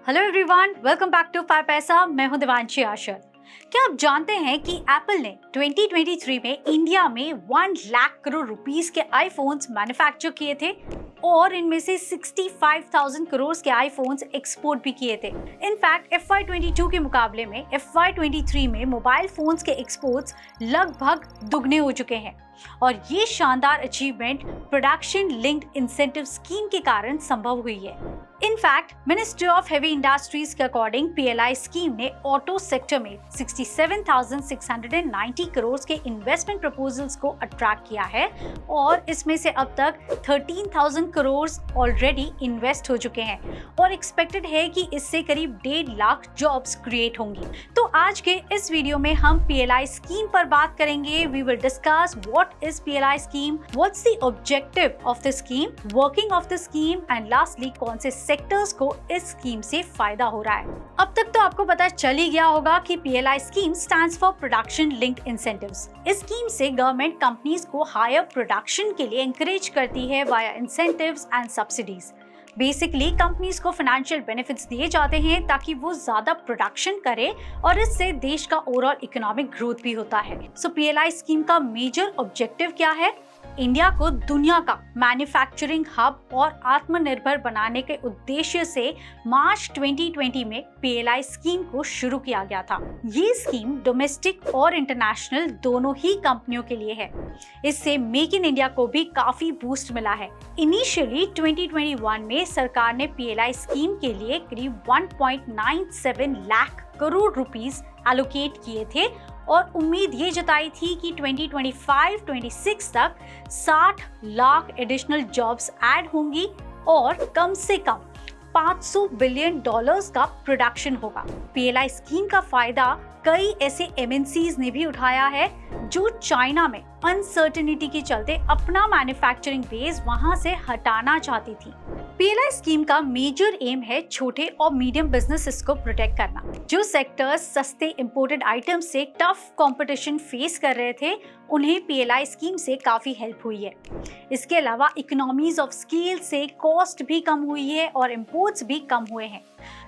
Hello everyone, welcome back to 5 Paisa. मैं हूं देवांशी आशर। क्या आप जानते हैं कि एप्पल ने 2023 में इंडिया में 1 लाख करोड़ रुपीस के आईफोन्स मैन्युफैक्चर किए थे और इनमें से 65,000 करोड़ के आईफोन्स एक्सपोर्ट भी किए थे। इनफैक्ट FY22 के मुकाबले में FY23 में मोबाइल फोन्स के एक्सपोर्ट्स लगभग दुगने हो चुके हैं और ये शानदार achievement production linked incentive scheme के कारण संभव हुई है। In fact ministry of heavy industries के अकॉर्डिंग PLI स्कीम ने ऑटो सेक्टर में 67,690 करोड़ के इन्वेस्टमेंट प्रपोजल्स को अट्रैक्ट किया है और इसमें से अब तक 13,000 करोड़ ऑलरेडी इन्वेस्ट हो चुके हैं और एक्सपेक्टेड है कि इससे करीब 1.5 लाख जॉब्स क्रिएट होंगी। तो आज के इस वीडियो में हम PLI स्कीम पर बात करेंगे। We will discuss what is PLI scheme, what's the objective of the scheme, working of the scheme and lastly कौन से सेक्टर्स को इस स्कीम से फायदा हो रहा है। अब तक तो आपको पता चल ही गया होगा कि PLI scheme stands for production linked incentives. इस स्कीम से गवर्नमेंट कंपनीज को हायर प्रोडक्शन के लिए एंकरेज करती है via incentives and subsidies. Basically companies को फाइनेंशियल बेनिफिट्स दिए जाते हैं ताकि वो ज्यादा प्रोडक्शन करे और इससे देश का ओवरऑल इकोनॉमिक ग्रोथ भी होता है। सो PLI स्कीम का मेजर ऑब्जेक्टिव क्या है? इंडिया को दुनिया का मैन्युफैक्चरिंग हब और आत्मनिर्भर बनाने के उद्देश्य से मार्च 2020 में PLI स्कीम को शुरू किया गया था। ये स्कीम डोमेस्टिक और इंटरनेशनल दोनों ही कंपनियों के लिए है। इससे मेक इन इंडिया को भी काफी बूस्ट मिला है। इनिशियली 2021 में सरकार ने PLI स्कीम के लिए करीब 1.97 लाख करोड़ रुपीस एलोकेट किए थे और उम्मीद ये जताई थी कि 2025-26 तक 60 लाख एडिशनल जॉब्स ऐड होंगी और कम से कम $500 बिलियन का प्रोडक्शन होगा। PLI स्कीम का फायदा कई ऐसे MNCs ने भी उठाया है जो चाइना में अनसर्टेनिटी के चलते अपना मैन्युफैक्चरिंग बेस वहां से हटाना चाहती थी। PLI स्कीम का मेजर एम है छोटे और मीडियम बिजनेसेस को प्रोटेक्ट करना। जो सेक्टर्स सस्ते इंपोर्टेड आइटम्स से टफ कंपटीशन फेस कर रहे थे, उन्हें PLI स्कीम से काफी हेल्प हुई है। इसके अलावा इकोनॉमीज ऑफ स्केल से कॉस्ट भी कम हुई है और इंपोर्ट्स भी कम हुए हैं।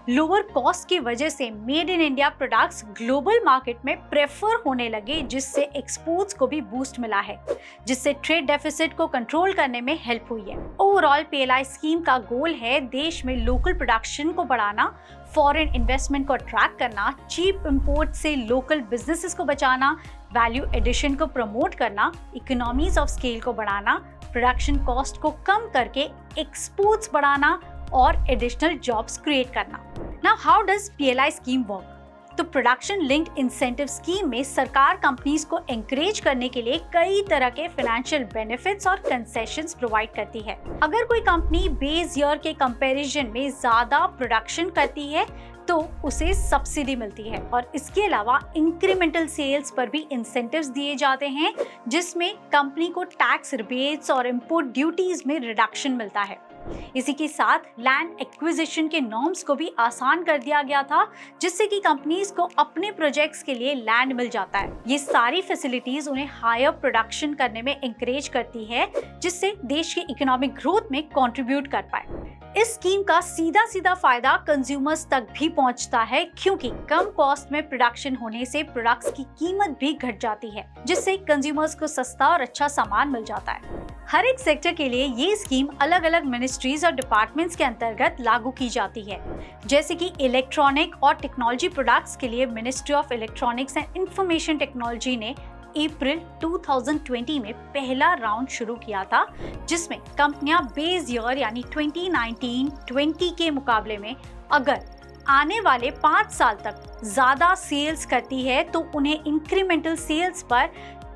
लोअर कॉस्ट की वजह से made in India products global market में प्रेफर होने लगे, जिससे एक्सपोर्ट्स को भी बूस्ट मिला है, जिससे ट्रेड डेफिसिट को कंट्रोल करने में हेल्प हुई है। ओवरऑल PLI स्कीम का गोल है देश में लोकल प्रोडक्शन को बढ़ाना, फॉरेन इन्वेस्टमेंट को अट्रैक्ट करना, चीप इंपोर्ट से लोकल बिजनेसेस को बचाना, वैल्यू एडिशन को प्रमोट करना, इकोनॉमीज ऑफ स्केल को बढ़ाना, प्रोडक्शन कॉस्ट को कम करके एक्सपोर्ट्स बढ़ाना और एडिशनल जॉब्स क्रिएट करना। Now how does PLI scheme work? तो प्रोडक्शन लिंक्ड इंसेंटिव स्कीम में सरकार कंपनीज को एंकरेज करने के लिए कई तरह के फाइनेंशियल बेनिफिट्स और कंसेशंस प्रोवाइड करती है। अगर कोई कंपनी बेस ईयर के कंपैरिजन में ज्यादा प्रोडक्शन करती है तो उसे सब्सिडी मिलती है और इसके अलावा इंक्रीमेंटल सेल्स पर भी इंसेंटिव्स दिए जाते हैं, जिसमें कंपनी को टैक्स रिबेट्स और इंपोर्ट ड्यूटीज में रिडक्शन मिलता है। इसी के साथ लैंड एक्विजिशन के नॉर्म्स को भी आसान कर दिया गया था, जिससे कि कंपनीज को अपने प्रोजेक्ट्स के लिए लैंड मिल जाता है। ये सारी फैसिलिटीज उन्हें हायर प्रोडक्शन करने में एंकरेज करती है, जिससे देश के इकोनॉमिक ग्रोथ में कंट्रीब्यूट कर पाए। इस स्कीम का सीधा सीधा फायदा कंज्यूमर्स तक भी पहुंचता है, क्योंकि कम कॉस्ट में प्रोडक्शन होने से प्रोडक्ट्स की कीमत भी घट जाती है, जिससे कंज्यूमर्स को सस्ता और अच्छा सामान मिल जाता है। हर एक सेक्टर के लिए ये स्कीम अलग अलग मिनिस्ट्रीज और डिपार्टमेंट्स के अंतर्गत लागू की जाती है। जैसे कि इलेक्ट्रॉनिक और टेक्नोलॉजी प्रोडक्ट्स के लिए ministry of electronics and information technology ने अप्रैल 2020 में पहला राउंड शुरू किया था, जिसमें कंपनियां बेस ईयर यानी 2019-20 के मुकाबले में अगर आने वाले 5 साल तक ज्यादा सेल्स करती है तो उन्हें इंक्रीमेंटल सेल्स पर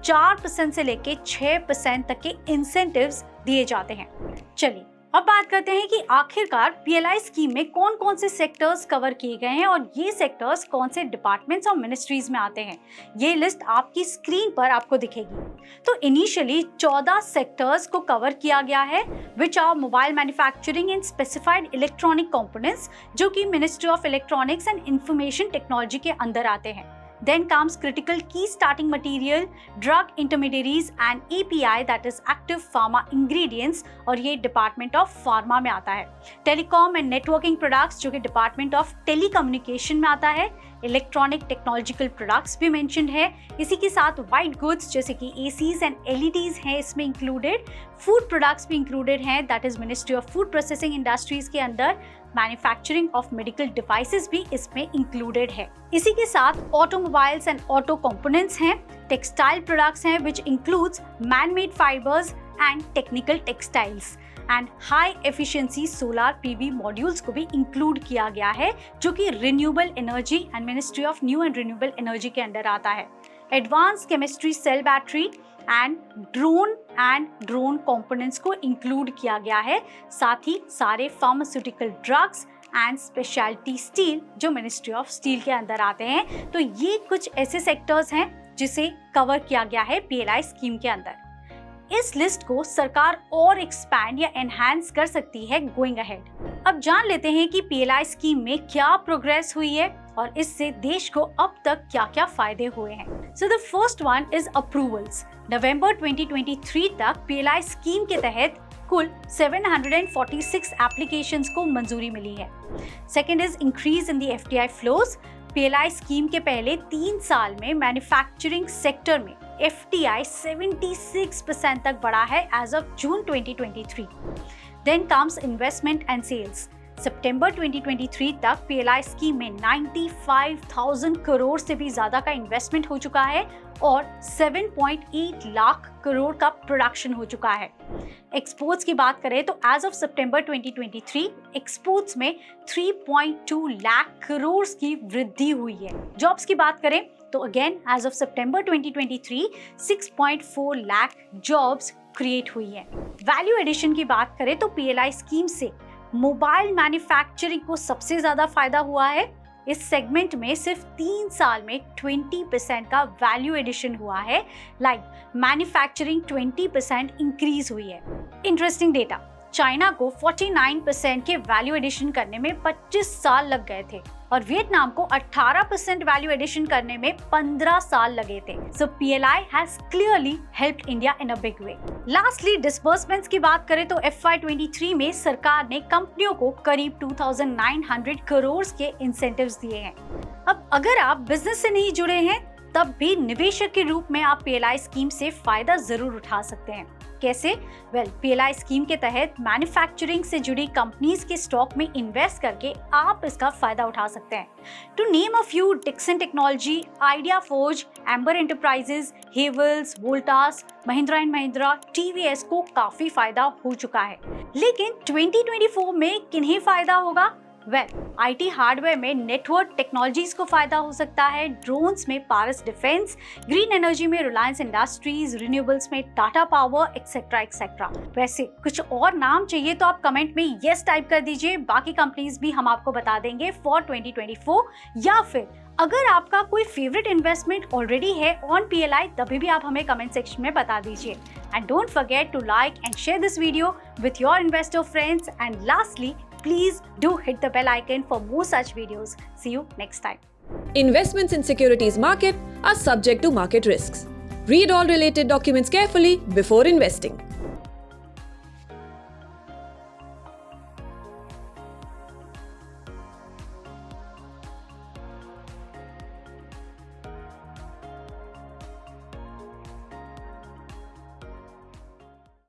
4% से लेके 6% तक के इंसेंटिव्स दिए जाते हैं। चलिए अब बात करते हैं कि आखिरकार PLI स्कीम में कौन कौन से सेक्टर्स कवर किए गए हैं और ये सेक्टर्स कौन से डिपार्टमेंट्स और मिनिस्ट्रीज में आते हैं। ये लिस्ट आपकी स्क्रीन पर आपको दिखेगी। तो इनिशियली 14 सेक्टर्स को कवर किया गया है, which are mobile manufacturing and specified electronic components, जो कि ministry of electronics and information technology के अंदर आते हैं। Then comes critical key starting material, drug intermediaries and API that is active pharma ingredients और ये डिपार्टमेंट ऑफ फार्मा में आता है। टेलीकॉम एंड नेटवर्किंग प्रोडक्ट्स जो कि डिपार्टमेंट ऑफ टेलीकम्युनिकेशन में आता है। इलेक्ट्रॉनिक टेक्नोलॉजिकल प्रोडक्ट्स भी मेंशन्ड है। इसी के साथ वाइट गुड्स जैसे कि एसीज एंड एलईडीज हैं इसमें इंक्लूडेड। फूड प्रोडक्ट्स भी इंक्लूडेड हैं, that is ministry of food processing industries के अंदर। मैन्युफैक्चरिंग ऑफ मेडिकल डिवाइसेस भी इसमें इंक्लूडेड है। इसी के साथ ऑटोमोबाइल्स एंड ऑटो कंपोनेंट्स हैं, टेक्सटाइल प्रोडक्ट्स हैं which includes man made fibres and technical textiles and high efficiency solar PV modules को भी इंक्लूड किया गया है जो कि renewable energy and ministry of new and renewable energy के अंडर आता है। Advance chemistry cell battery and drone components को इंक्लूड किया गया है। साथ ही सारे pharmaceutical drugs and speciality steel जो मिनिस्ट्री ऑफ स्टील के अंदर आते हैं। तो ये कुछ ऐसे सेक्टर्स हैं जिसे कवर किया गया है पीएलआई स्कीम के अंदर। इस लिस्ट को सरकार और एक्सपैंड या एनहांस कर सकती है गोइंग अहेड। अब जान लेते हैं कि पीएलआई स्कीम में क्या प्रोग्रेस हुई है और इससे देश को अब तक क्या-क्या फायदे हुए हैं। So the first one is approvals. नवंबर 2023 तक पीएलआई स्कीम के तहत कुल 746 एप्लीकेशंस को मंजूरी मिली है। Second is increase in the FDI flows. PLI scheme के पहले 3 साल में मैन्युफैक्चरिंग सेक्टर में एफडीआई 76% तक बढ़ा है as of June 2023। Then comes investment and sales. सितंबर 2023 तक पीएलआई स्कीम में 95,000 करोड़ से भी ज्यादा का इन्वेस्टमेंट हो चुका है और 7.8 लाख करोड़ का प्रोडक्शन हो चुका है। एक्सपोर्ट्स की बात करें तो एज ऑफ सितंबर 2023 एक्सपोर्ट्स में 3.2 लाख करोड़ की वृद्धि हुई है। जॉब्स की बात करें तो again as of September 2023 6.4 lakh jobs create हुई है। वैल्यू एडिशन की बात करें तो पीएलआई स्कीम से मोबाइल मैन्युफैक्चरिंग को सबसे ज्यादा फायदा हुआ है। इस सेगमेंट में सिर्फ 3 साल में 20% का वैल्यू एडिशन हुआ है। लाइक मैन्युफैक्चरिंग 20% इंक्रीज हुई है। इंटरेस्टिंग डेटा, चाइना को 49% के वैल्यू एडिशन करने में 25 साल लग गए थे और वियतनाम को 18% वैल्यू एडिशन करने में 15 साल लगे थे। So PLI has clearly helped India in a big way. Lastly disbursements की बात करें तो FY23 में सरकार ने कंपनियों को करीब 2,900 करोड़ के इंसेंटिव्स दिए हैं। अब अगर आप बिजनेस से नहीं जुड़े हैं तब भी निवेशक के रूप में आप पीएलआई स्कीम से फायदा जरूर उठा सकते हैं। कैसे? पीएलआई स्कीम के तहत मैन्युफैक्चरिंग से जुड़ी कंपनीज के स्टॉक में इन्वेस्ट करके आप इसका फायदा उठा सकते हैं। To name a few, Dixon technology, Idea Forge, Amber enterprises, Havells, Voltas, Mahindra and Mahindra, TVS को काफी फायदा हो चुका है। लेकिन 2024 में किन्हें फायदा होगा? आईटी हार्डवेयर में नेटवर्क टेक्नोलॉजीज को फायदा हो सकता है, ड्रोन्स में पारस डिफेंस, ग्रीन एनर्जी में रिलायंस इंडस्ट्रीज, रिन्यूएबल्स में टाटा पावर एक्सेट्रा एक्सेट्रा। वैसे कुछ और नाम चाहिए तो आप कमेंट में यस टाइप कर दीजिए, बाकी कंपनीज भी हम आपको बता देंगे फॉर 2024। या फिर अगर आपका कोई फेवरेट इन्वेस्टमेंट ऑलरेडी है ऑन पीएलआई तभी भी आप हमें कमेंट सेक्शन में बता दीजिए। And don't forget to like and share this video with your investor friends. And lastly, please do hit the bell icon for more such videos. See you next time. Investments in securities market are subject to market risks. Read all related documents carefully before investing.